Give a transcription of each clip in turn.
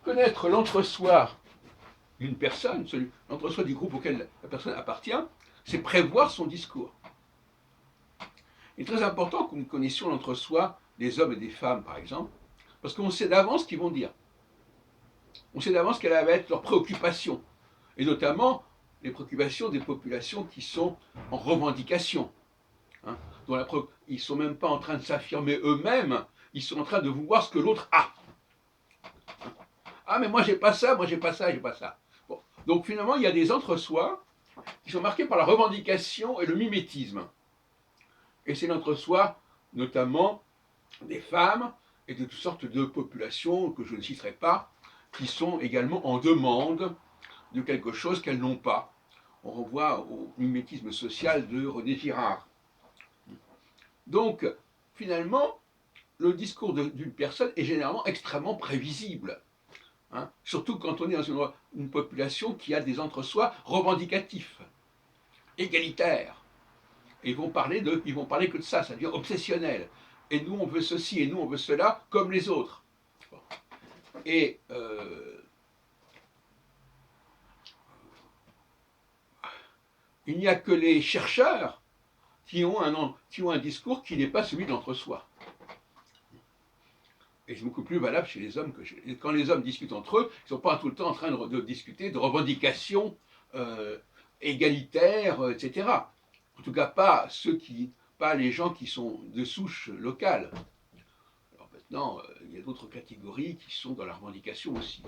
Connaître l'entre-soi d'une personne, l'entre-soi du groupe auquel la personne appartient, c'est prévoir son discours. Il est très important que nous connaissions l'entre-soi des hommes et des femmes, par exemple, parce qu'on sait d'avance ce qu'ils vont dire. On sait d'avance quelle va être leur préoccupation, et notamment les préoccupations des populations qui sont en revendication. Hein, ils ne sont même pas en train de s'affirmer eux-mêmes, ils sont en train de vouloir ce que l'autre a. Ah, mais moi j'ai pas ça, moi j'ai pas ça, j'ai pas ça. Bon. Donc finalement, il y a des entre-soi qui sont marqués par la revendication et le mimétisme. Et c'est l'entre-soi, notamment des femmes et de toutes sortes de populations que je ne citerai pas, qui sont également en demande de quelque chose qu'elles n'ont pas. On renvoie au mimétisme social de René Girard. Donc, finalement, le discours d'une personne est généralement extrêmement prévisible. Hein, surtout quand on est dans une population qui a des entre-soi revendicatifs, égalitaires. Et ils vont parler que de ça, ça devient obsessionnel. Et nous on veut ceci, et nous on veut cela, comme les autres. Bon. Et il n'y a que les chercheurs qui ont un discours qui n'est pas celui de l'entre-soi. Et c'est beaucoup plus valable chez les hommes que quand les hommes discutent entre eux, ils ne sont pas tout le temps en train de discuter de revendications égalitaires, etc. En tout cas, pas les gens qui sont de souche locale. Alors maintenant, il y a d'autres catégories qui sont dans la revendication aussi.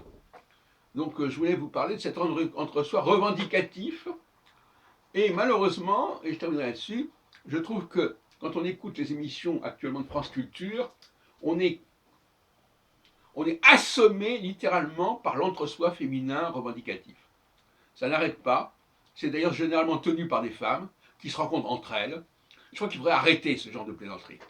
Donc, je voulais vous parler de cet entre-soi revendicatif. Et malheureusement, et je terminerai là-dessus, je trouve que quand on écoute les émissions actuellement de France Culture, on est assommé littéralement par l'entre-soi féminin revendicatif. Ça n'arrête pas. C'est d'ailleurs généralement tenu par des femmes qui se rencontrent entre elles. Je crois qu'il faudrait arrêter ce genre de plaisanterie.